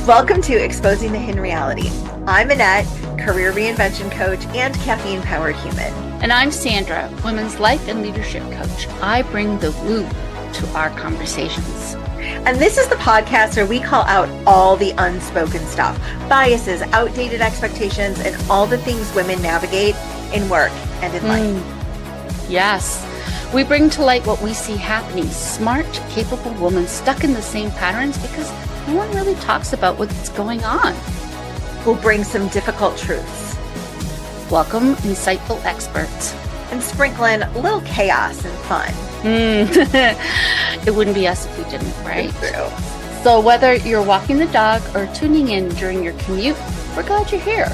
Welcome to Exposing the Hidden Reality. I'm Annette, career reinvention coach and caffeine-powered human. And I'm Sandra, women's life and leadership coach. I bring the woo to our conversations. And this is the podcast where we call out all the unspoken stuff, biases, outdated expectations, and all the things women navigate in work and in life. Yes. We bring to light what we see happening. Smart, capable women stuck in the same patterns because no one really talks about what's going on. We'll bring some difficult truths. Welcome, insightful experts. And sprinkle in a little chaos and fun. It wouldn't be us if we didn't, right? So whether you're walking the dog or tuning in during your commute, we're glad you're here.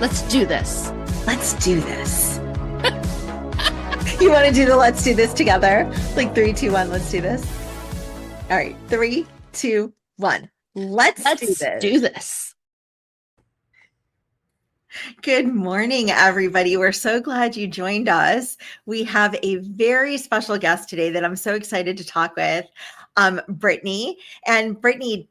Let's do this. Let's do this. You want to do the let's do this together? Like 3, 2, 1, let's do this. All right, 3, 2, 1. Let's do this. Good morning, everybody. We're so glad you joined us. We have a very special guest today that I'm so excited to talk with, Brittany. And Brittany,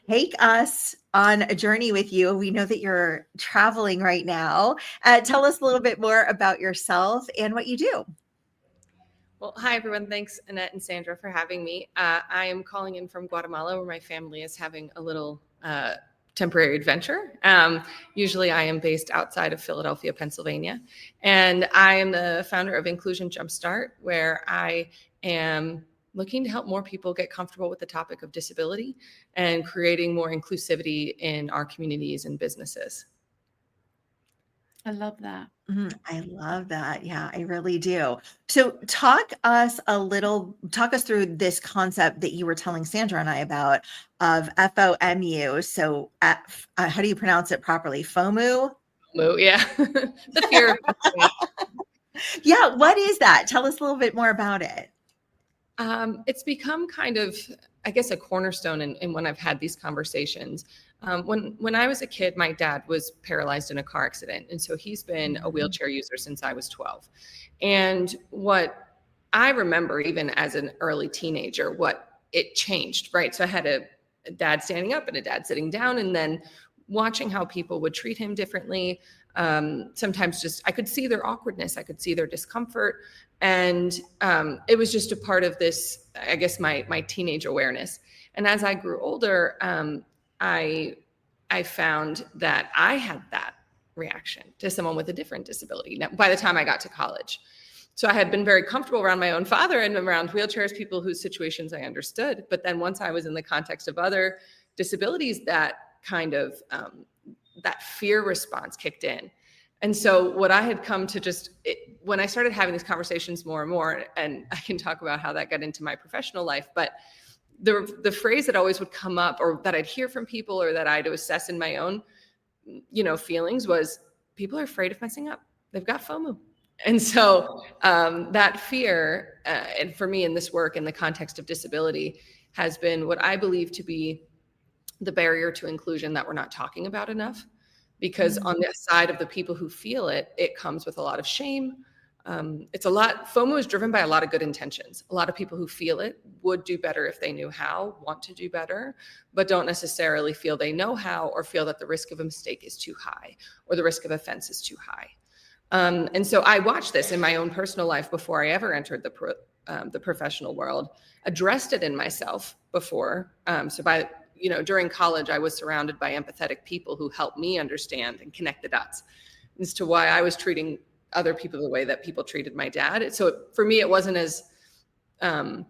take us on a journey with you. We know that you're traveling right now. Tell us a little bit more about yourself and what you do. Well, hi, everyone. Thanks, Annette and Sandra, for having me. I am calling in from Guatemala, where my family is having a little temporary adventure. Usually I am based outside of Philadelphia, Pennsylvania, and I am the founder of Inclusion Jumpstart, where I am looking to help more people get comfortable with the topic of disability and creating more inclusivity in our communities and businesses. I love that. I love that. Yeah, I really do. So talk us through this concept that you were telling Sandra and I about of FOMU. So how do you pronounce it properly? FOMU? FOMU, yeah. The fear of Yeah, what is that? Tell us a little bit more about it. It's become kind of, I guess, a cornerstone in when I've had these conversations. When I was a kid, my dad was paralyzed in a car accident. And so he's been a wheelchair user since I was 12. And what I remember, even as an early teenager, what it changed, right? So I had a dad standing up and a dad sitting down, and then watching how people would treat him differently. Sometimes just, I could see their awkwardness. I could see their discomfort. And it was just a part of this, I guess, my teenage awareness. And as I grew older, I found that I had that reaction to someone with a different disability by the time I got to college. So I had been very comfortable around my own father and around wheelchairs, people whose situations I understood. But then once I was in the context of other disabilities, that kind of that fear response kicked in. And so what I had come to when I started having these conversations more and more, and I can talk about how that got into my professional life, but the phrase that always would come up, or that I'd hear from people, or that I'd assess in my own, feelings, was people are afraid of messing up. They've got FOMU. And so that fear, and for me in this work in the context of disability, has been what I believe to be the barrier to inclusion that we're not talking about enough. Because on the side of the people who feel it, it comes with a lot of shame. FOMO is driven by a lot of good intentions. A lot of people who feel it would do better if they knew how, want to do better, but don't necessarily feel they know how, or feel that the risk of a mistake is too high, or the risk of offense is too high. And so I watched this in my own personal life before I ever entered the professional world, addressed it in myself before. During college, I was surrounded by empathetic people who helped me understand and connect the dots as to why I was treating other people the way that people treated my dad. So for me, it wasn't as, I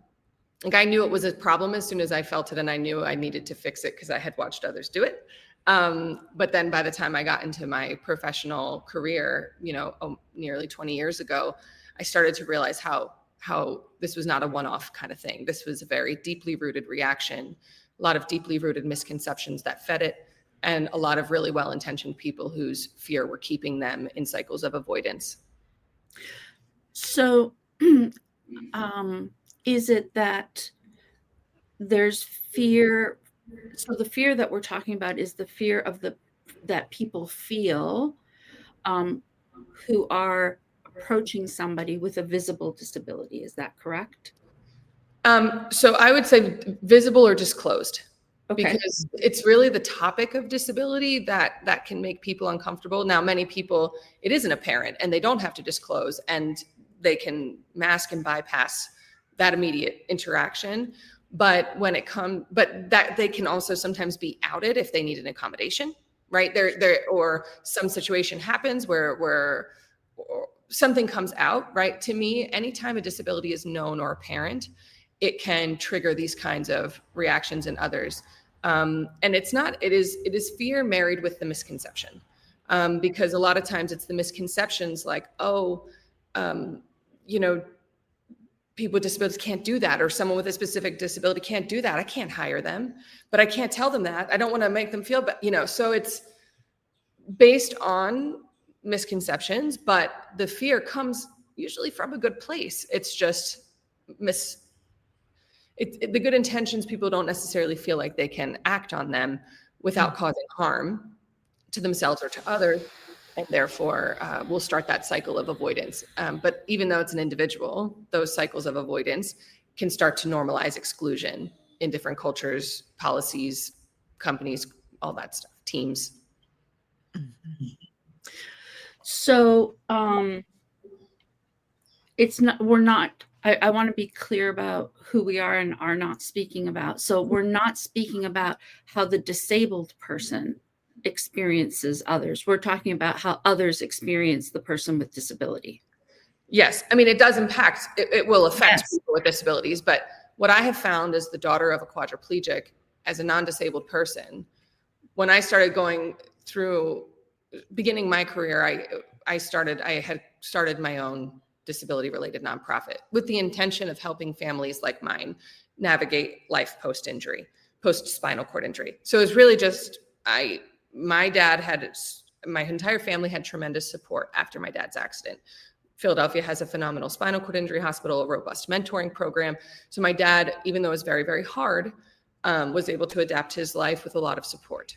knew it was a problem as soon as I felt it, and I knew I needed to fix it because I had watched others do it. But then by the time I got into my professional career, nearly 20 years ago, I started to realize how this was not a one-off kind of thing. This was a very deeply rooted reaction, a lot of deeply rooted misconceptions that fed it, and a lot of really well-intentioned people whose fear were keeping them in cycles of avoidance. So is it that there's fear? So the fear that we're talking about is the fear of that people feel who are approaching somebody with a visible disability. Is that correct? So I would say visible or disclosed. Okay. Because it's really the topic of disability that can make people uncomfortable. Now, many people, it isn't apparent and they don't have to disclose, and they can mask and bypass that immediate interaction. But that they can also sometimes be outed if they need an accommodation, right? Or some situation happens where or something comes out, right? To me, anytime a disability is known or apparent, it can trigger these kinds of reactions in others. And it is fear married with the misconception. Because a lot of times it's the misconceptions like, people with disabilities can't do that, or someone with a specific disability can't do that. I can't hire them, but I can't tell them that. I don't want to make them feel bad, so it's based on misconceptions, but the fear comes usually from a good place. It's just the good intentions, people don't necessarily feel like they can act on them without causing harm to themselves or to others. And therefore, we'll start that cycle of avoidance. But even though it's an individual, those cycles of avoidance can start to normalize exclusion in different cultures, policies, companies, all that stuff, teams. So I want to be clear about who we are and are not speaking about. So we're not speaking about how the disabled person experiences others. We're talking about how others experience the person with disability. Yes. I mean, it does impact, it will affect people with disabilities. But what I have found as the daughter of a quadriplegic, as a non-disabled person, when I started going through beginning my career, I had started my own disability-related nonprofit with the intention of helping families like mine navigate life post-injury, post-spinal cord injury. So it was really just, my entire family had tremendous support after my dad's accident. Philadelphia has a phenomenal spinal cord injury hospital, a robust mentoring program. So my dad, even though it was very, very hard, was able to adapt his life with a lot of support.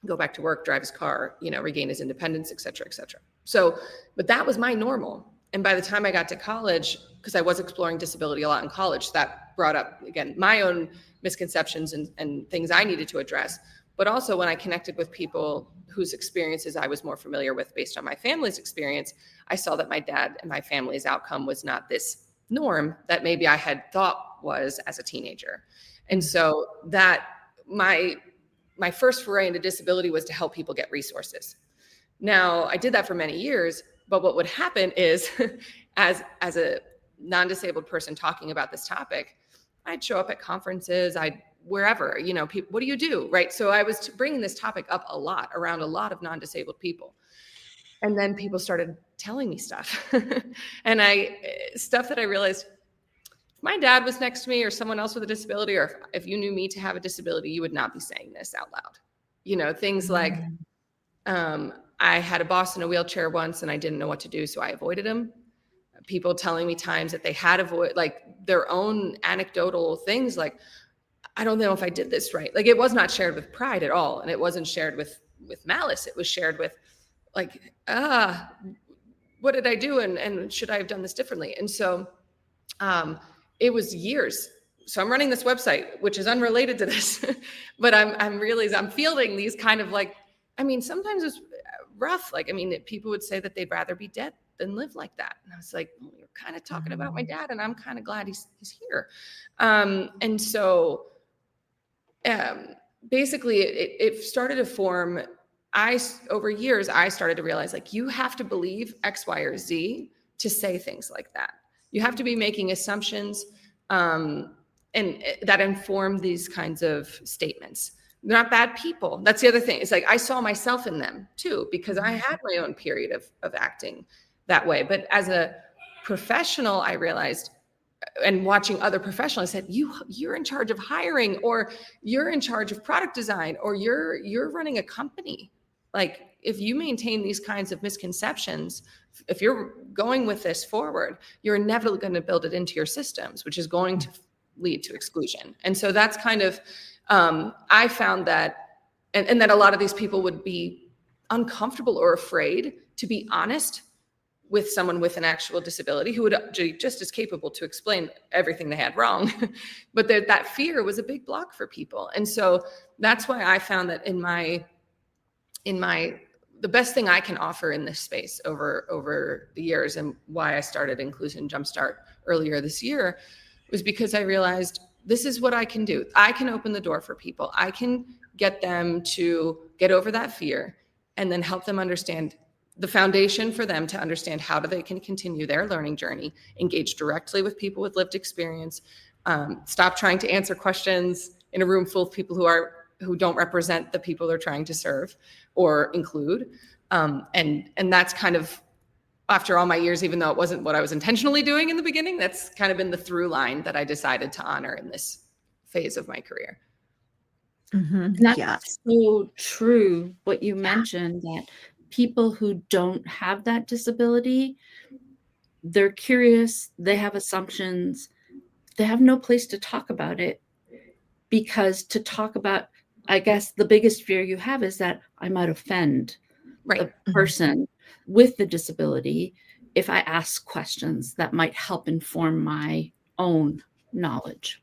Go back to work, drive his car, regain his independence, et cetera, et cetera. So, but that was my normal. And by the time I got to college, because I was exploring disability a lot in college, that brought up, again, my own misconceptions and things I needed to address. But also when I connected with people whose experiences I was more familiar with based on my family's experience, I saw that my dad and my family's outcome was not this norm that maybe I had thought was as a teenager. And so that my first foray into disability was to help people get resources. Now, I did that for many years, but what would happen is as a non-disabled person talking about this topic, I'd show up at conferences, wherever, people, what do you do? Right. So I was bringing this topic up a lot around a lot of non-disabled people. And then people started telling me stuff and stuff that I realized, if my dad was next to me or someone else with a disability, or if you knew me to have a disability, you would not be saying this out loud. Things like, I had a boss in a wheelchair once and I didn't know what to do, so I avoided him. People telling me times that they had their own anecdotal things, like, I don't know if I did this right. Like, it was not shared with pride at all. And it wasn't shared with malice. It was shared with like, what did I do? And should I have done this differently? And so it was years. So I'm running this website, which is unrelated to this, but I'm fielding these kind of sometimes it's rough. People would say that they'd rather be dead than live like that. And I was like, well, you're kind of talking about my dad, and I'm kind of glad he's here. And so basically it started to form. Over years, I started to realize, you have to believe X, Y, or Z to say things like that. You have to be making assumptions and that inform these kinds of statements. They're not bad people. That's the other thing. It's I saw myself in them too, because I had my own period of acting that way. But as a professional, I realized, and watching other professionals, I said, you're in charge of hiring, or you're in charge of product design, or you're running a company. If you maintain these kinds of misconceptions, if you're going with this forward, you're inevitably going to build it into your systems, which is going to lead to exclusion. And so that's kind of, I found that, and that a lot of these people would be uncomfortable or afraid to be honest with someone with an actual disability who would be just as capable to explain everything they had wrong. But that fear was a big block for people. And so that's why I found that the best thing I can offer in this space over the years, and why I started Inclusion Jumpstart earlier this year, was because I realized this is what I can do. I can open the door for people. I can get them to get over that fear and then help them understand the foundation for them to understand how they can continue their learning journey, engage directly with people with lived experience, stop trying to answer questions in a room full of people who don't represent the people they're trying to serve or include. And that's kind of, after all my years, even though it wasn't what I was intentionally doing in the beginning, that's kind of been the through line that I decided to honor in this phase of my career. And that's so true, what you mentioned, that people who don't have that disability, they're curious, they have assumptions, they have no place to talk about it, because to talk about, I guess the biggest fear you have is that I might offend the person with the disability if I ask questions that might help inform my own knowledge.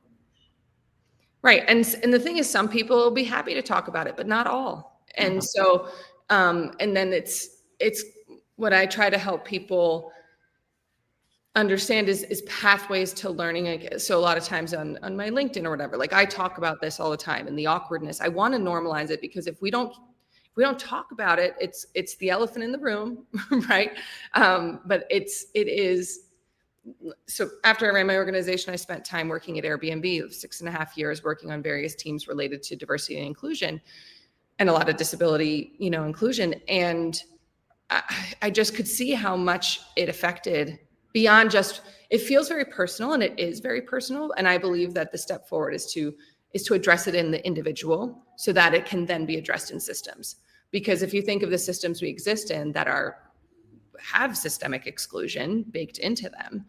Right. And the thing is, some people will be happy to talk about it, but not all. And so, and then it's what I try to help people understand is pathways to learning. So a lot of times on my LinkedIn or whatever, like I talk about this all the time, and the awkwardness. I want to normalize it, because if we don't talk about it, it's the elephant in the room, right? But it is. So after I ran my organization, I spent time working at Airbnb, 6.5 years, working on various teams related to diversity and inclusion, and a lot of disability, inclusion. And I just could see how much it affected beyond just, it feels very personal, and it is very personal. And I believe that the step forward is to address it in the individual, so that it can then be addressed in systems. Because if you think of the systems we exist in that have systemic exclusion baked into them,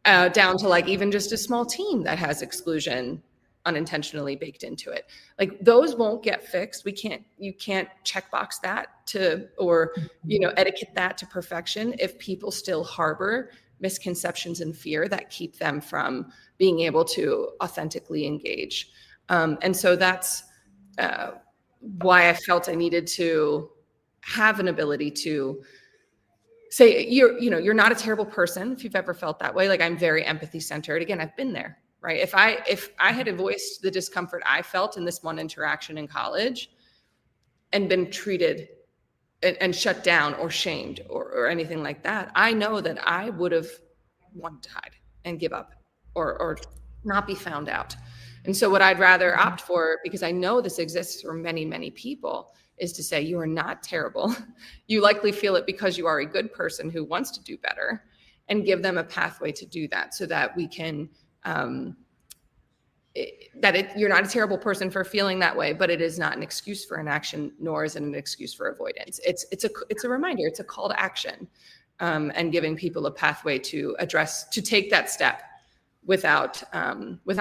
down to like even just a small team that has exclusion unintentionally baked into it, like those won't get fixed. You can't checkbox that or etiquette that to perfection if people still harbor misconceptions and fear that keep them from being able to authentically engage. And so that's why I felt I needed to have an ability to say, you're not a terrible person if you've ever felt that way. Like, I'm very empathy centered. Again, I've been there, right? If I had voiced the discomfort I felt in this one interaction in college and been treated and shut down or shamed or anything like that, I know that I would have wanted to hide and give up or not be found out. And so what I'd rather opt for, because I know this exists for many, many people, is to say, you are not terrible. You likely feel it because you are a good person who wants to do better, and give them a pathway to do that, so that we can, you're not a terrible person for feeling that way, but it is not an excuse for inaction, nor is it an excuse for avoidance. It's a reminder, it's a call to action, and giving people a pathway to take that step without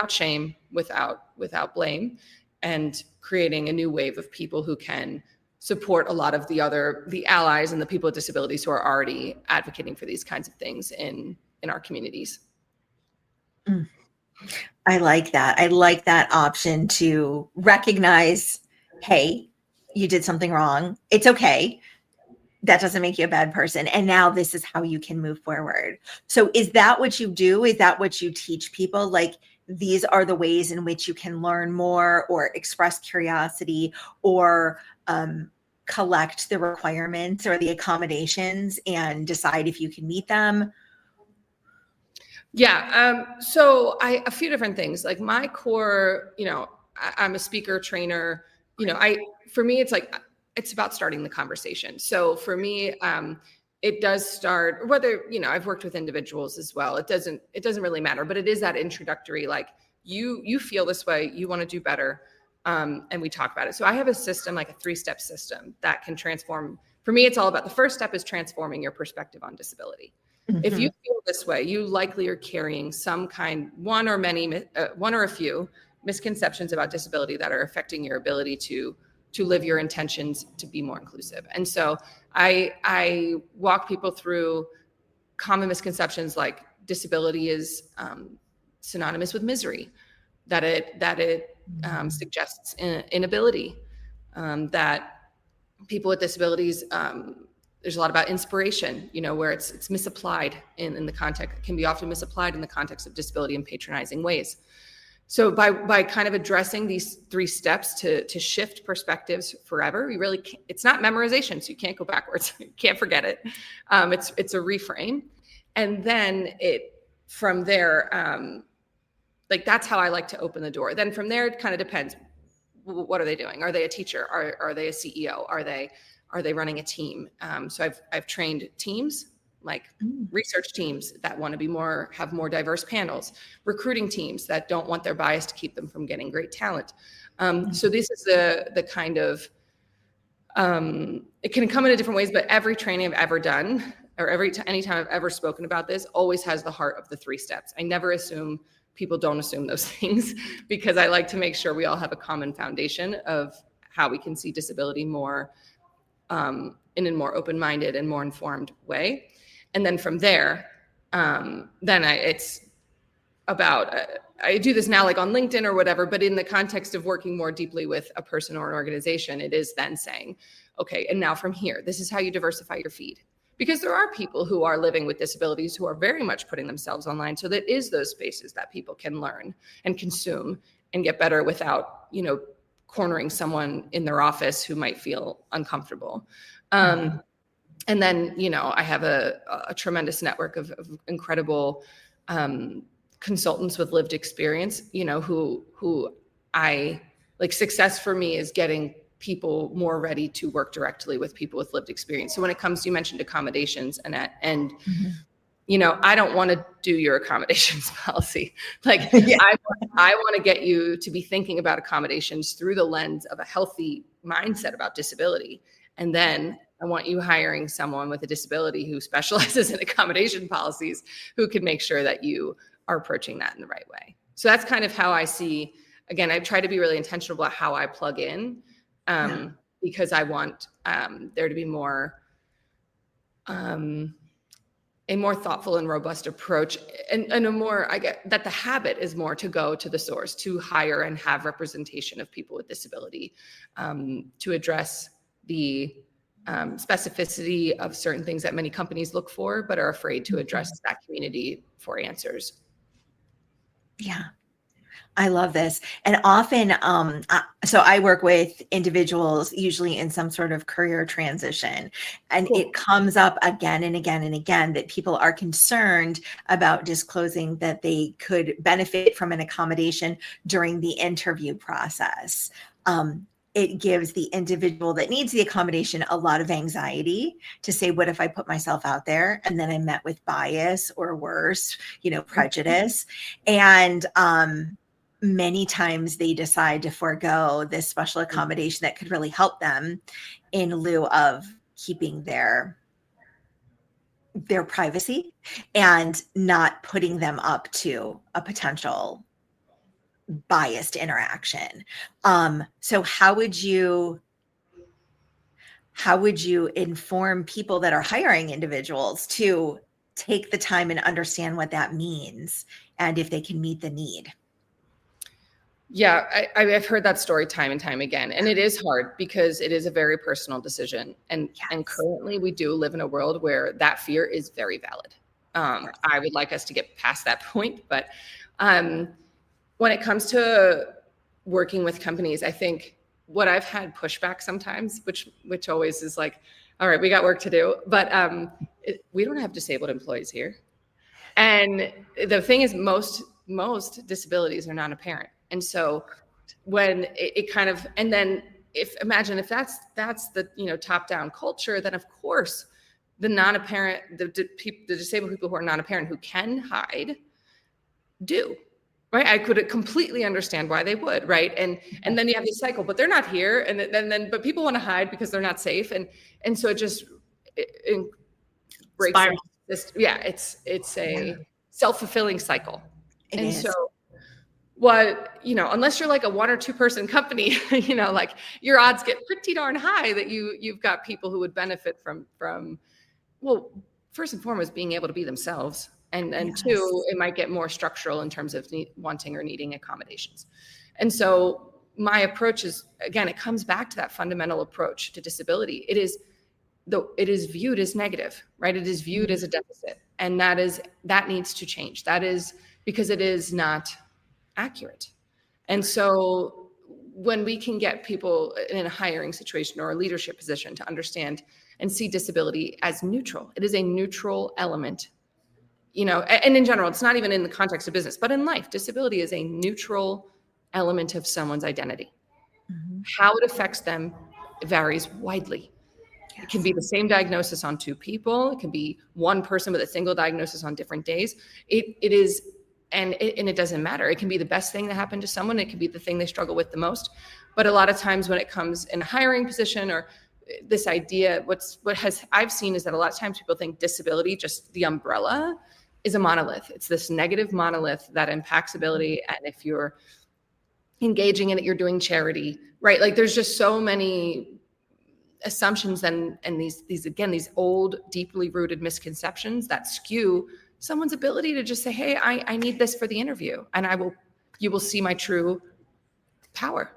shame, without blame, and creating a new wave of people who can support a lot of the allies and the people with disabilities who are already advocating for these kinds of things in our communities. I like that. I like that option to recognize, hey, you did something wrong. It's okay. That doesn't make you a bad person. And now this is how you can move forward. So is that what you do? Is that what you teach people? Like, these are the ways in which you can learn more or express curiosity or collect the requirements or the accommodations and decide if you can meet them? Yeah. So a few different things. Like, my core, I'm a speaker, trainer. For me, it's about starting the conversation. So for me, it does start, whether, I've worked with individuals as well. It doesn't really matter, but it is that introductory, like, you feel this way, you want to do better. And we talk about it. So I have a system, like a 3-step system that can transform. For me, it's all about, the first step is transforming your perspective on disability. Mm-hmm. If you feel this way, you likely are carrying some kind, one or a few misconceptions about disability that are affecting your ability to live your intentions to be more inclusive. And so I walk people through common misconceptions like disability is synonymous with misery, that it suggests inability, that people with disabilities, there's a lot about inspiration, where it's misapplied in the context, can be often misapplied in the context of disability in patronizing ways. So by kind of addressing these 3 steps to shift perspectives forever, you really can't, it's not memorization, so you can't go backwards. You can't forget it. It's a reframe. And then from there, like that's how I like to open the door. Then from there, it kind of depends. What are they doing? Are they a teacher? Are they a CEO? Are they running a team? So I've trained teams, like research teams that want to have more diverse panels, recruiting teams that don't want their bias to keep them from getting great talent. So this is the kind of, it can come in different ways, but every training I've ever done, or anytime I've ever spoken about this, always has the heart of the 3 steps. I never assume, people don't assume those things, because I like to make sure we all have a common foundation of how we can see disability more in a more open-minded and more informed way. And then from there, it's about, I do this now like on LinkedIn or whatever, but in the context of working more deeply with a person or an organization, it is then saying, okay, and now from here, this is how you diversify your feed. Because there are people who are living with disabilities who are very much putting themselves online. So that is those spaces that people can learn and consume and get better without, cornering someone in their office who might feel uncomfortable. And then, I have a tremendous network of incredible consultants with lived experience, who I like. Success for me is getting people more ready to work directly with people with lived experience. So when it comes to, you mentioned accommodations and I don't want to do your accommodations policy. Like yeah. I want to get you to be thinking about accommodations through the lens of a healthy mindset about disability. And then I want you hiring someone with a disability who specializes in accommodation policies, who can make sure that you are approaching that in the right way. So that's kind of how I see, again, I try to be really intentional about how I plug in, because I want there to be more, a more thoughtful and robust approach, and a more, I get that the habit is more to go to the source, to hire and have representation of people with disability, to address the specificity of certain things that many companies look for, but are afraid to address that community for answers. Yeah. I love this. And often, so I work with individuals usually in some sort of career transition, and It comes up again and again and again that people are concerned about disclosing that they could benefit from an accommodation during the interview process. It gives the individual that needs the accommodation a lot of anxiety to say, what if I put myself out there and then I'm met with bias or worse, prejudice? And, many times they decide to forego this special accommodation that could really help them in lieu of keeping their privacy and not putting them up to a potential biased interaction. So how would you inform people that are hiring individuals to take the time and understand what that means and if they can meet the need? Yeah, I've heard that story time and time again. And it is hard because it is a very personal decision. And currently we do live in a world where that fear is very valid. I would like us to get past that point. But when it comes to working with companies, I think what I've had pushback sometimes, which always is like, all right, we got work to do. But we don't have disabled employees here. And the thing is, most disabilities are non-apparent. And so when it kind of, and then imagine if that's the, top-down culture, then of course the non-apparent, the disabled people who are non-apparent who can hide do, right? I could completely understand why they would, right? And then you have this cycle, but they're not here. And then, but people want to hide because they're not safe. And so it just breaks. It's a self-fulfilling cycle. So Well, unless you're like a 1 or 2 person company, like your odds get pretty darn high that you've got people who would benefit from, well, first and foremost, being able to be themselves. And Yes. 2, it might get more structural in terms of wanting or needing accommodations. And so my approach is, again, it comes back to that fundamental approach to disability. It is viewed as negative, right? It is viewed as a deficit. And that needs to change. That is because it is not accurate. And so when we can get people in a hiring situation or a leadership position to understand and see disability as neutral, it is a neutral element, and in general, it's not even in the context of business, but in life, disability is a neutral element of someone's identity. Mm-hmm. How it affects them varies widely. Yes. It can be the same diagnosis on 2 people. It can be 1 person with a single diagnosis on different days. It is, and it doesn't matter. It can be the best thing that happened to someone. It can be the thing they struggle with the most. But a lot of times when it comes in a hiring position or this idea, I've seen is that a lot of times people think disability, just the umbrella, is a monolith. It's this negative monolith that impacts ability. And if you're engaging in it, you're doing charity, right? Like there's just so many assumptions and these old, deeply rooted misconceptions that skew someone's ability to just say, hey, I need this for the interview, and you will see my true power.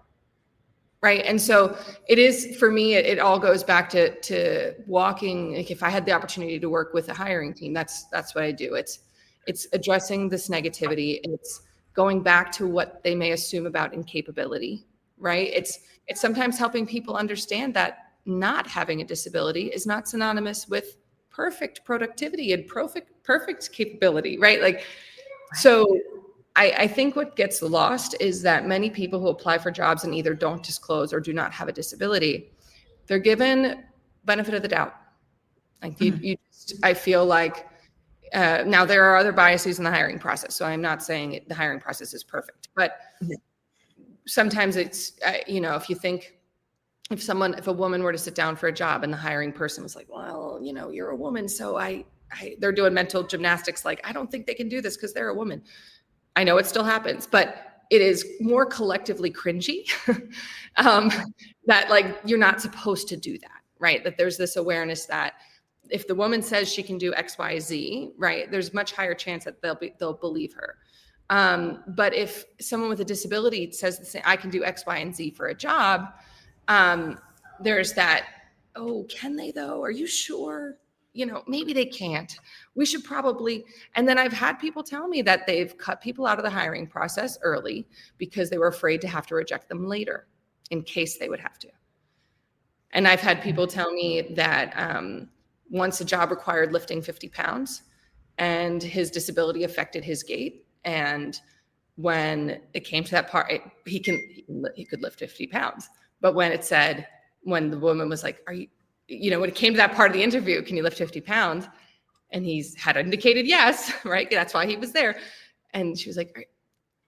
Right. And so it is, for me, it all goes back to walking. Like if I had the opportunity to work with a hiring team, that's what I do. It's addressing this negativity, and it's going back to what they may assume about incapability. Right. It's sometimes helping people understand that not having a disability is not synonymous with perfect productivity and perfect capability. Right. Like, so I think what gets lost is that many people who apply for jobs and either don't disclose or do not have a disability, they're given benefit of the doubt. Like I feel like now there are other biases in the hiring process. So I'm not saying the hiring process is perfect, but sometimes it's, if you think, if a woman were to sit down for a job and the hiring person was like, well, you're a woman. So they're doing mental gymnastics. Like, I don't think they can do this because they're a woman. I know it still happens, but it is more collectively cringy that like, you're not supposed to do that, right? That there's this awareness that if the woman says she can do X, Y, Z, right, there's much higher chance that they'll believe her. But if someone with a disability says the same, I can do X, Y, and Z for a job, there's that, oh, can they though? Are you sure? Maybe they can't. We should probably. And then I've had people tell me that they've cut people out of the hiring process early because they were afraid to have to reject them later in case they would have to. And I've had people tell me that once a job required lifting 50 pounds and his disability affected his gait. And when it came to that part, he could lift 50 pounds. But when the woman was like, when it came to that part of the interview, can you lift 50 pounds? And he's had indicated yes, right? That's why he was there. And she was like,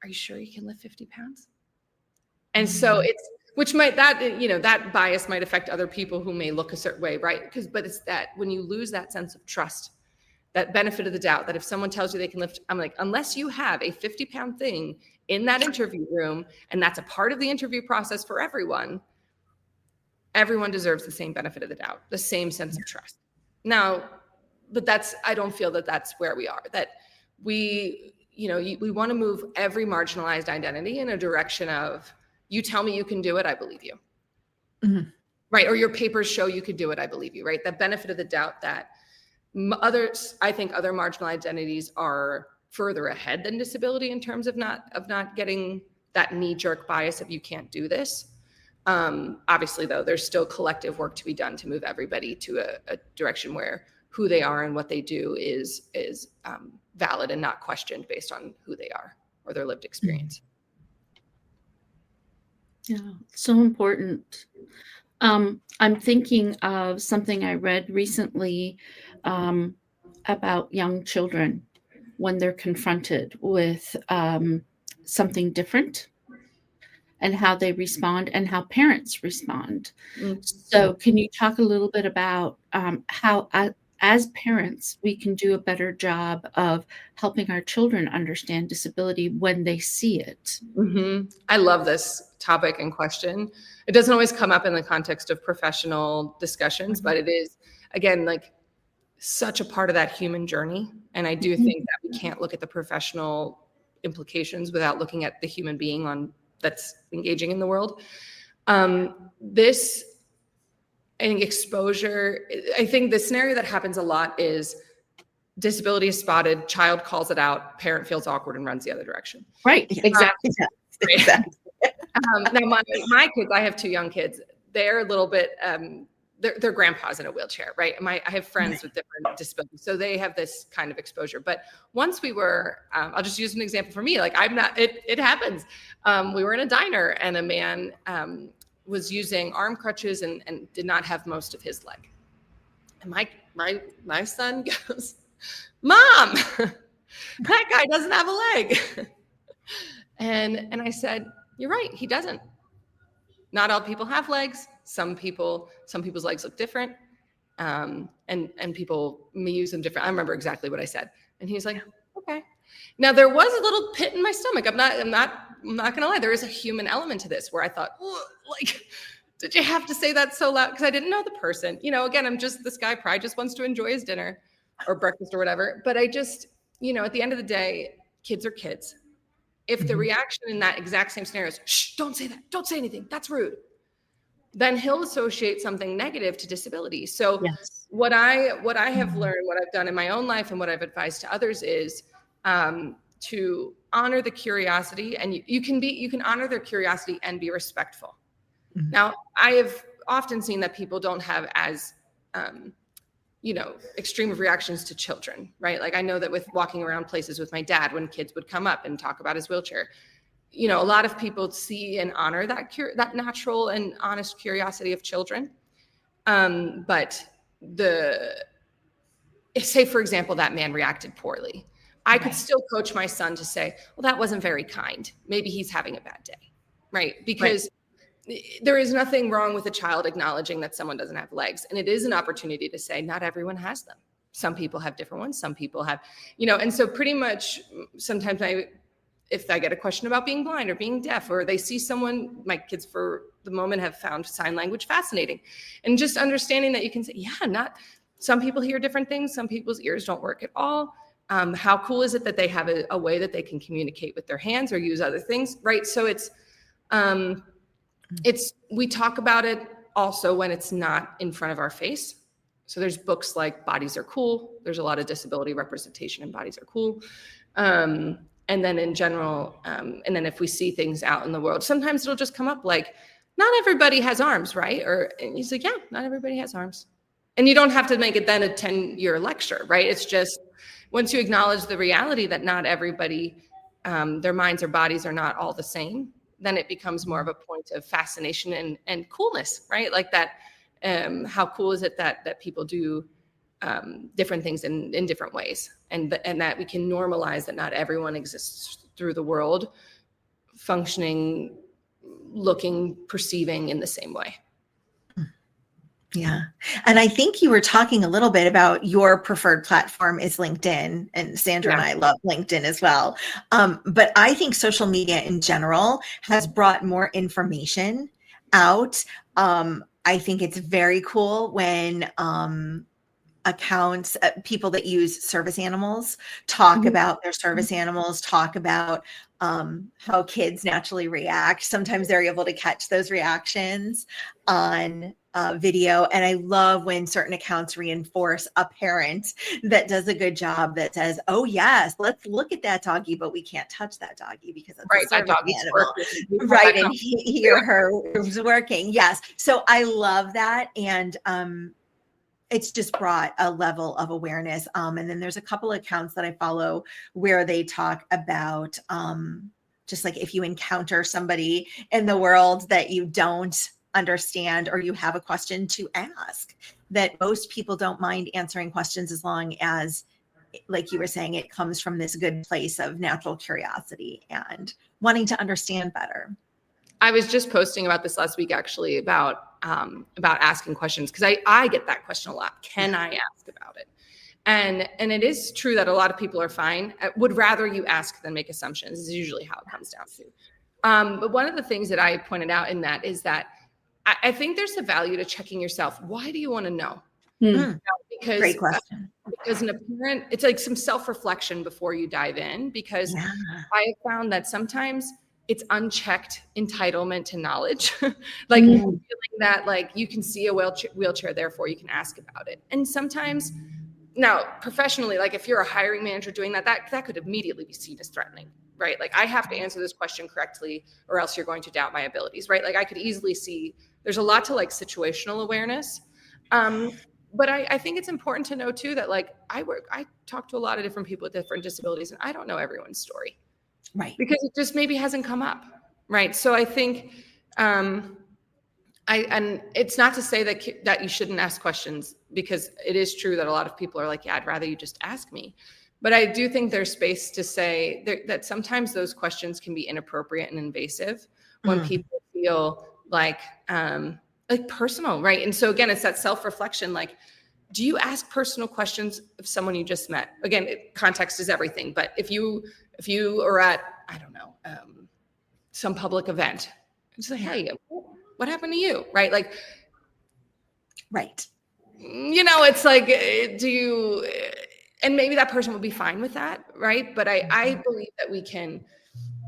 are you sure you can lift 50 pounds? And so that bias might affect other people who may look a certain way, right? But it's that when you lose that sense of trust, that benefit of the doubt, that if someone tells you they can lift, I'm like, unless you have a 50-pound thing in that interview room, and that's a part of the interview process for everyone deserves the same benefit of the doubt, the same sense of trust. Now, but I don't feel that that's where we are, that we want to move every marginalized identity in a direction of, you tell me you can do it, I believe you. Mm-hmm. Right. Or your papers show you could do it, I believe you, right? That benefit of the doubt that I think other marginal identities are further ahead than disability in terms of not getting that knee-jerk bias of you can't do this. Obviously, though, there's still collective work to be done to move everybody to a direction where who they are and what they do is valid and not questioned based on who they are or their lived experience. Yeah, so important. I'm thinking of something I read recently about young children when they're confronted with something different, and how they respond and how parents respond. Mm-hmm. So can you talk a little bit about how as parents, we can do a better job of helping our children understand disability when they see it. I love this topic and question. It doesn't always come up in the context of professional discussions, but it is, again, like such a part of that human journey. And I do think that we can't look at the professional implications without looking at the human being that's engaging in the world. This, I think, exposure, I think the scenario that happens a lot is disability is spotted, child calls it out, parent feels awkward and runs the other direction. Right, exactly. Exactly. Now my kids, I have 2 young kids. They're a little bit, their grandpa's in a wheelchair, right? I have friends with different disabilities, so they have this kind of exposure. But once we were, I'll just use an example for me. Like it happens. We were in a diner and a man was using arm crutches and did not have most of his leg. And my son goes, "Mom, that guy doesn't have a leg." And I said, "You're right, he doesn't. Not all people have legs. Some people's legs look different. And people may use them different." I remember exactly what I said. And he's like, "Okay." Now there was a little pit in my stomach. I'm not gonna lie. There is a human element to this where I thought, like, did you have to say that so loud? Because I didn't know the person. Again, I'm just, this guy probably just wants to enjoy his dinner or breakfast or whatever. But I just, at the end of the day, kids are kids. If the reaction in that exact same scenario is, "Shh, don't say that. Don't say anything. That's rude," then he'll associate something negative to disability. So Yes. what I have learned, what I've done in my own life and what I've advised to others is to honor the curiosity, and you can honor their curiosity and be respectful. Now, I have often seen that people don't have as extreme of reactions to children, right? Like I know that with walking around places with my dad, when kids would come up and talk about his wheelchair, a lot of people see and honor that natural and honest curiosity of children. But say, for example, that man reacted poorly. I could still coach my son to say, "Well, that wasn't very kind. Maybe he's having a bad day," right? Because there is nothing wrong with a child acknowledging that someone doesn't have legs. And it is an opportunity to say, not everyone has them. Some people have different ones. Some people have, and so pretty much sometimes if I get a question about being blind or being deaf, or they see someone, my kids for the moment have found sign language fascinating. And just understanding that you can say, some people hear different things. Some people's ears don't work at all. How cool is it that they have a way that they can communicate with their hands or use other things, right? So we talk about it also when it's not in front of our face. So there's books like Bodies Are Cool. There's a lot of disability representation in Bodies Are Cool. And then in general, and then if we see things out in the world, sometimes it'll just come up like, not everybody has arms, right? And he's like, yeah, not everybody has arms. And you don't have to make it then a 10-year lecture, right? It's just, once you acknowledge the reality that not everybody, their minds or bodies are not all the same, then it becomes more of a point of fascination and coolness, right? Like that, how cool is it that people do different things in different ways, and that we can normalize that not everyone exists through the world functioning, looking, perceiving in the same way. Yeah. And I think you were talking a little bit about your preferred platform is LinkedIn, and Sandra and I love LinkedIn as well. But I think social media in general has brought more information out. I think it's very cool when accounts, people that use service animals talk about their service animals, talk about how kids naturally react. Sometimes they're able to catch those reactions on video. And I love when certain accounts reinforce a parent that does a good job, that says, "Oh yes, let's look at that doggy, but we can't touch that doggy because it's right, a service that doggy's animal." working. Right. And he or her is working. Yes. So I love that. And it's just brought a level of awareness. And then there's a couple of accounts that I follow where they talk about just like if you encounter somebody in the world that you don't understand or you have a question to ask, that most people don't mind answering questions as long as, like you were saying, it comes from this good place of natural curiosity and wanting to understand better. I was just posting about this last week, actually, about asking questions, because I get that question a lot. Can I ask about it? And it is true that a lot of people are fine, would rather you ask than make assumptions, is usually how it comes down to. But one of the things that I pointed out in that is that I think there's a value to checking yourself. Why do you want to know? Because, Great question. Because an apparent, it's like some self-reflection before you dive in, because I have found that sometimes it's unchecked entitlement to knowledge. Like feeling that like you can see a wheelchair, therefore you can ask about it. And sometimes, now professionally, like if you're a hiring manager doing that could immediately be seen as threatening, right? Like I have to answer this question correctly or else you're going to doubt my abilities, right? Like I could easily see there's a lot to like situational awareness. But I think it's important to know too that like I talk to a lot of different people with different disabilities, and I don't know everyone's story, right? Because it just maybe hasn't come up, right? So I think, and it's not to say that you shouldn't ask questions, because it is true that a lot of people are like, yeah, I'd rather you just ask me. But I do think there's space to say that sometimes those questions can be inappropriate and invasive when people feel like personal, right? And so again, it's that self-reflection. Like, do you ask personal questions of someone you just met? Again, context is everything. But if you are at, I don't know, some public event, and say, hey, what happened to you, right? Like, right. It's like, do you? And maybe that person would be fine with that, right? But I believe that we can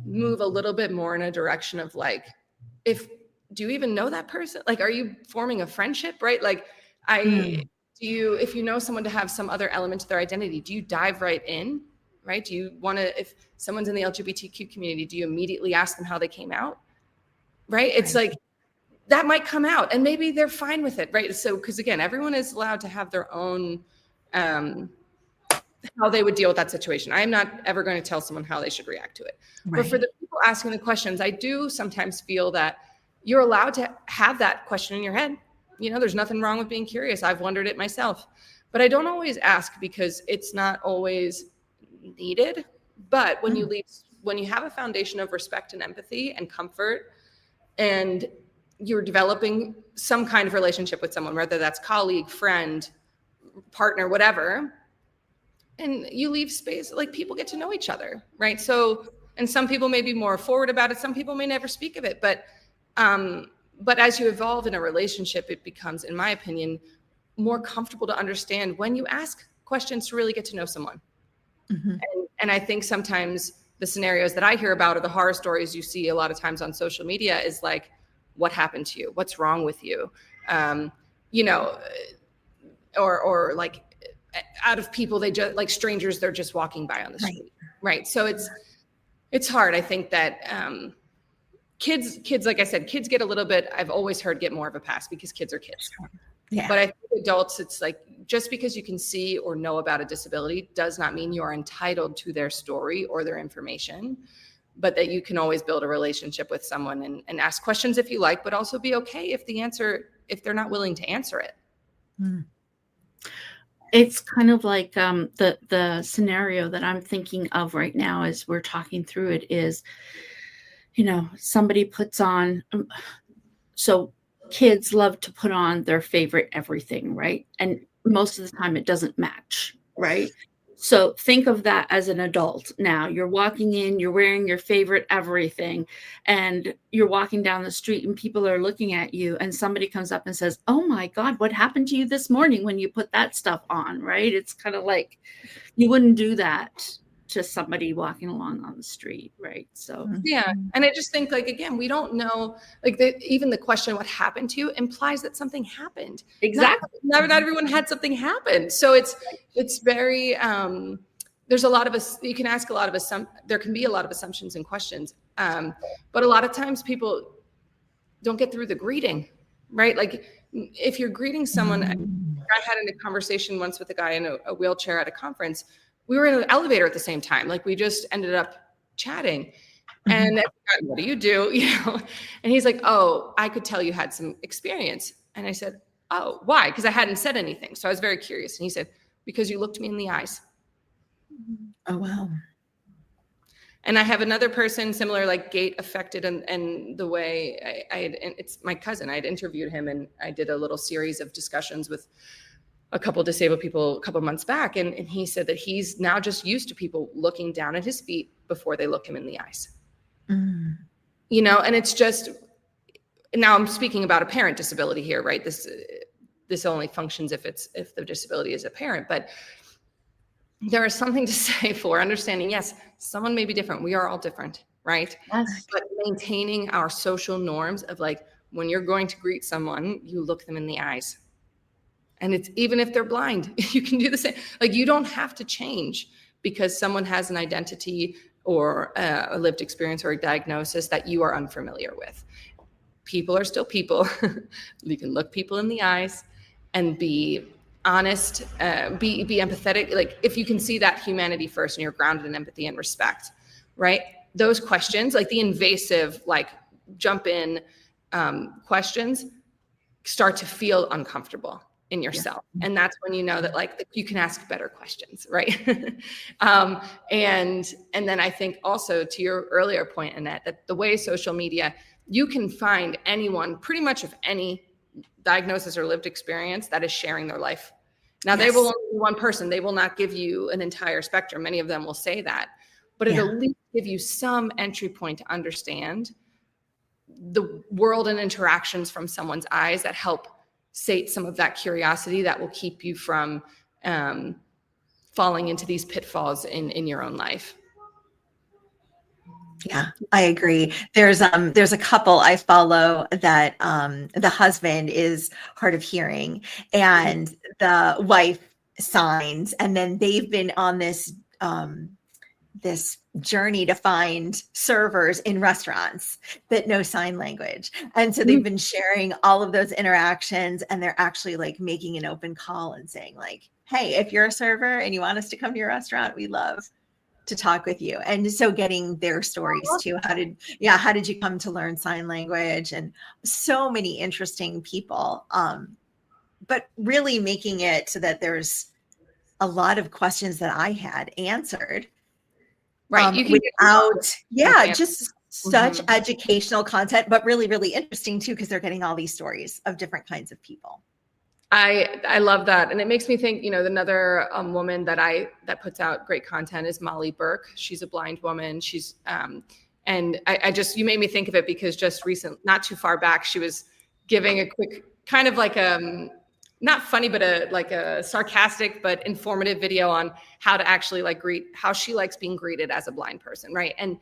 move a little bit more in a direction of like, do you even know that person? Like, are you forming a friendship, right? Like, if you know someone to have some other element to their identity, do you dive right in, right? Do you want to, if someone's in the LGBTQ community, do you immediately ask them how they came out, right? It's like, that might come out and maybe they're fine with it, right? So, because again, everyone is allowed to have their own, how they would deal with that situation. I'm not ever going to tell someone how they should react to it. Right. But for the people asking the questions, I do sometimes feel that you're allowed to have that question in your head. There's nothing wrong with being curious. I've wondered it myself, but I don't always ask because it's not always needed. But when you have a foundation of respect and empathy and comfort, and you're developing some kind of relationship with someone, whether that's colleague, friend, partner, whatever, and you leave space, like people get to know each other, right? So, and some people may be more forward about it. Some people may never speak of it, but as you evolve in a relationship, it becomes, in my opinion, more comfortable to understand when you ask questions to really get to know someone. And I think sometimes the scenarios that I hear about, or the horror stories you see a lot of times on social media, is like, what happened to you? What's wrong with you? Or like, out of people, they just like strangers, they're just walking by on the street, right? So it's hard. I think that kids, like I said, kids get a little bit, I've always heard, get more of a pass because kids are kids. Yeah. But I think adults, it's like, just because you can see or know about a disability does not mean you are entitled to their story or their information, but that you can always build a relationship with someone and ask questions if you like, but also be okay if they're not willing to answer it. It's kind of like the scenario that I'm thinking of right now as we're talking through it is, somebody puts on, so kids love to put on their favorite everything, right? And most of the time it doesn't match, right? So think of that as an adult. Now you're walking in, you're wearing your favorite everything, and you're walking down the street and people are looking at you, and somebody comes up and says, oh my God, what happened to you this morning when you put that stuff on, right? It's kind of like, you wouldn't do that to somebody walking along on the street, right? So yeah. And I just think, like, again, we don't know, like, even the question, what happened to you, implies that something happened. Exactly. Not everyone had something happen. So it's very, there's a lot of us, you can ask a lot of there can be a lot of assumptions and questions. But a lot of times people don't get through the greeting, right? Like, if you're greeting someone, I had a conversation once with a guy in a wheelchair at a conference. We were in an elevator at the same time. Like, we just ended up chatting, and what do you do? And he's like, oh, I could tell you had some experience. And I said, oh, why? Because I hadn't said anything. So I was very curious. And he said, because you looked me in the eyes. Oh, wow. And I have another person similar, like gait affected, and the way it's my cousin. I had interviewed him, and I did a little series of discussions with a couple disabled people a couple months back. And he said that he's now just used to people looking down at his feet before they look him in the eyes. And it's just, now I'm speaking about a parent disability here, right? This only functions if the disability is apparent, but there is something to say for understanding, yes, someone may be different. We are all different, right? Yes. But maintaining our social norms of like, when you're going to greet someone, you look them in the eyes. And it's even if they're blind, you can do the same. Like, you don't have to change because someone has an identity or a lived experience or a diagnosis that you are unfamiliar with. People are still people. You can look people in the eyes and be honest, be empathetic. Like, if you can see that humanity first and you're grounded in empathy and respect, right? Those questions, like the invasive, like jump in questions, start to feel uncomfortable in yourself. Yeah. And that's when you know that like you can ask better questions, right? And then I think also to your earlier point, Annette, that the way social media, you can find anyone pretty much of any diagnosis or lived experience that is sharing their life. Now, They will only be one person. They will not give you an entire spectrum. Many of them will say that, but it'll at least give you some entry point to understand the world and interactions from someone's eyes that help sate some of that curiosity that will keep you from falling into these pitfalls in your own life. Yeah, I agree. There's a couple I follow that the husband is hard of hearing and the wife signs, and then they've been on this this journey to find servers in restaurants that know sign language. And so they've been sharing all of those interactions, and they're actually like making an open call and saying like, hey, if you're a server and you want us to come to your restaurant, we love to talk with you. And so getting their stories too. How did you come to learn sign language? And so many interesting people. But really making it so that there's a lot of questions that I had answered. Right. You can without, just such educational content, but really, really interesting too, because they're getting all these stories of different kinds of people. I love that. And it makes me think, another woman that puts out great content is Molly Burke. She's a blind woman. She's, and you made me think of it because just not too far back, she was giving a quick kind of like, not funny, but a sarcastic, but informative video on how to actually how she likes being greeted as a blind person. Right. And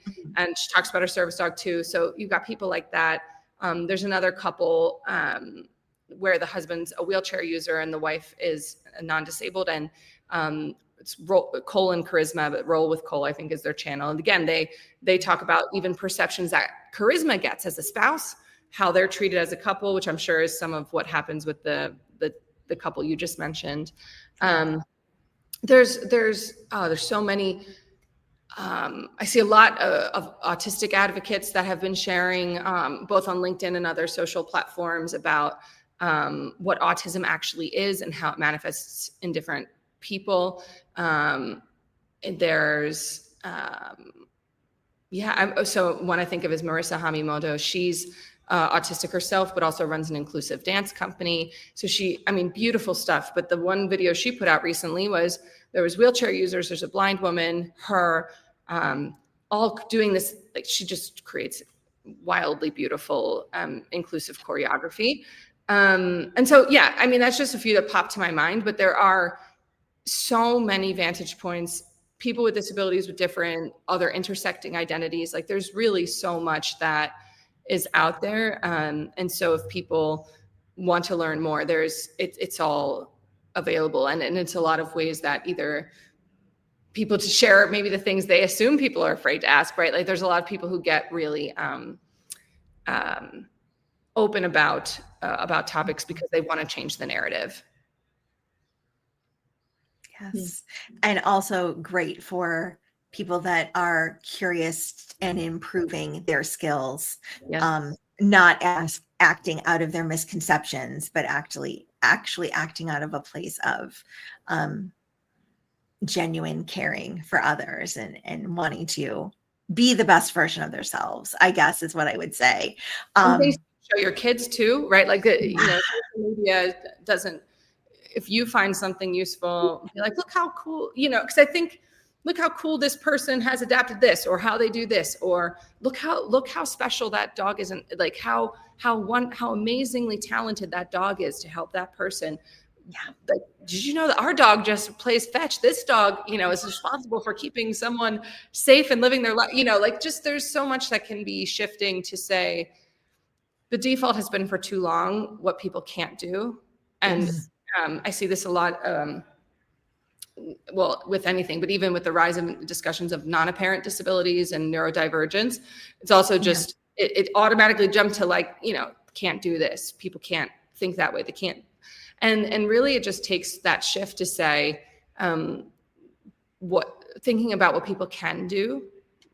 she talks about her service dog too. So you've got people like that. There's another couple, where the husband's a wheelchair user and the wife is a non-disabled, and it's Cole and Charisma, but Roll with Cole, I think, is their channel. And again, they talk about even perceptions that Charisma gets as a spouse, how they're treated as a couple, which I'm sure is some of what happens with the couple you just mentioned. There's so many. I see a lot of autistic advocates that have been sharing both on LinkedIn and other social platforms about what autism actually is and how it manifests in different people. So one I think of is Marissa Hamimoto. She's autistic herself, but also runs an inclusive dance company. So beautiful stuff. But the one video she put out recently was there was wheelchair users, there's a blind woman, her, all doing this, like she just creates wildly beautiful, inclusive choreography. And so, that's just a few that popped to my mind, but there are so many vantage points, people with disabilities with different other intersecting identities. Like there's really so much that is out there. And so if people want to learn more, it's all available. And it's a lot of ways that either people to share maybe the things they assume people are afraid to ask, right? Like there's a lot of people who get really, open about topics because they want to change the narrative. Yes. And also great for people that are curious and improving their skills, not as acting out of their misconceptions, but actually acting out of a place of genuine caring for others and wanting to be the best version of themselves, I guess is what I would say. And things to show your kids too, right? Like, social media doesn't, if you find something useful, be like, look how cool, because I think, look how cool this person has adapted this, or how they do this, or look how special that dog is, and like how amazingly talented that dog is to help that person. Yeah. Like, did you know that our dog just plays fetch? This dog, is responsible for keeping someone safe and living their life. Just there's so much that can be shifting to say the default has been for too long what people can't do. And I see this a lot. Well, with anything, but even with the rise of discussions of non-apparent disabilities and neurodivergence, it's also just, it automatically jumped to like, can't do this. People can't think that way. They can't. And really it just takes that shift to say, thinking about what people can do.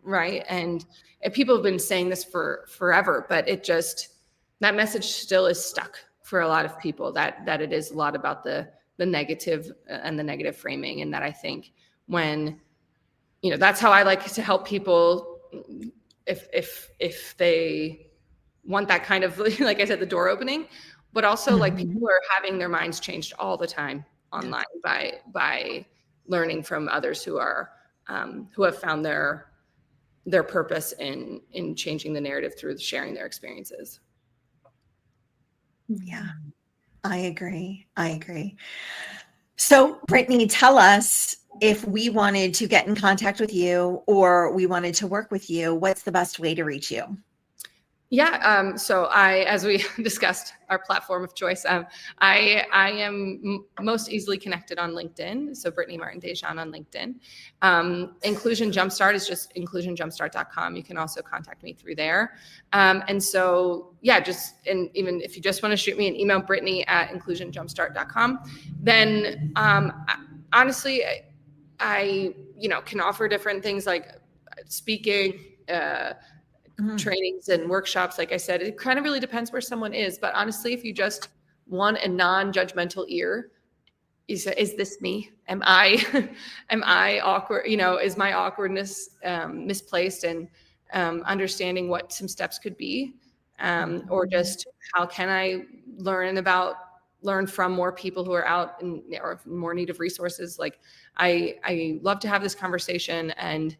Right. And people have been saying this for forever, but that message still is stuck for a lot of people, that it is a lot about the negative and the negative framing. And that I think when, that's how I like to help people if they want that kind of, like I said, the door opening, but also like people are having their minds changed all the time online by learning from others who have found their purpose in changing the narrative through sharing their experiences. Yeah, I agree. So Brittany, tell us, if we wanted to get in contact with you or we wanted to work with you, what's the best way to reach you? Yeah. So as we discussed, our platform of choice, I am most easily connected on LinkedIn. So Brittany Martin Déjean on LinkedIn. Inclusion Jumpstart is just inclusionjumpstart.com. You can also contact me through there. And so, yeah, and even if you just want to shoot me an email, Brittany@inclusionjumpstart.com, then honestly, I can offer different things like speaking, trainings and workshops. Like I said, it kind of really depends where someone is. But honestly, if you just want a non-judgmental ear, is this me? Am I awkward? Is my awkwardness misplaced? And understanding what some steps could be, or just how can I learn from more people who are out or more need of resources. Like I love to have this conversation, and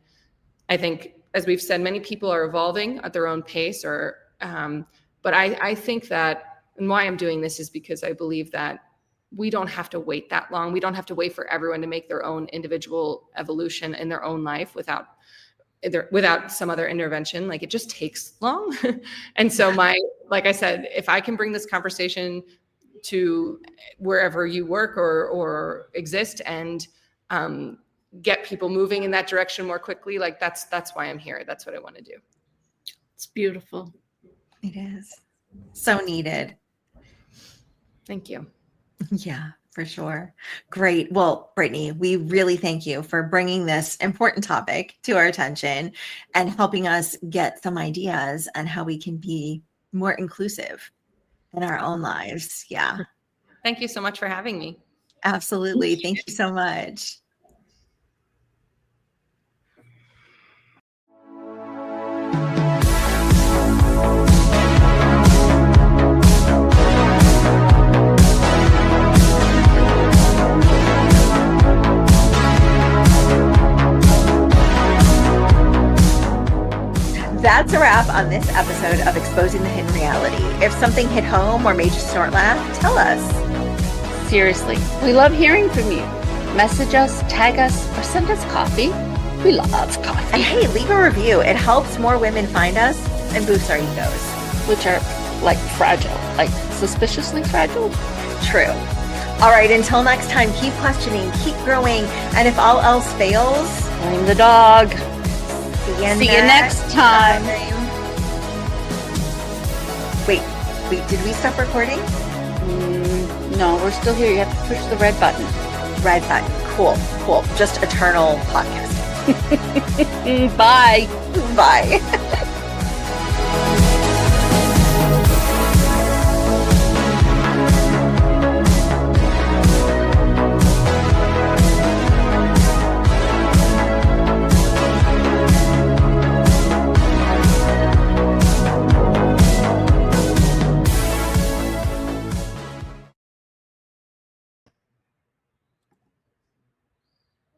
I think, as we've said, many people are evolving at their own pace, but I think that, and why I'm doing this is because I believe that we don't have to wait that long. We don't have to wait for everyone to make their own individual evolution in their own life without some other intervention. Like, it just takes long. And so like I said, if I can bring this conversation to wherever you work or exist, and get people moving in that direction more quickly, like that's why I'm here. That's what I want to do. It's beautiful. It is so needed. Thank you. Yeah, for sure. Great. Well, Brittany, we really thank you for bringing this important topic to our attention and helping us get some ideas on how we can be more inclusive in our own lives. Yeah. Thank you so much for having me. Absolutely. Thank you so much. That's a wrap on this episode of Exposing the Hidden Reality. If something hit home or made you snort laugh, tell us. Seriously, we love hearing from you. Message us, tag us, or send us coffee. We love coffee. And hey, leave a review. It helps more women find us and boosts our egos. Which are like fragile, like suspiciously fragile. True. All right, until next time, keep questioning, keep growing, and if all else fails, blame the dog. See you next time. Wait, did we stop recording? No, we're still here. You have to push the red button. Red button. Cool. Just eternal podcast. Bye. Bye.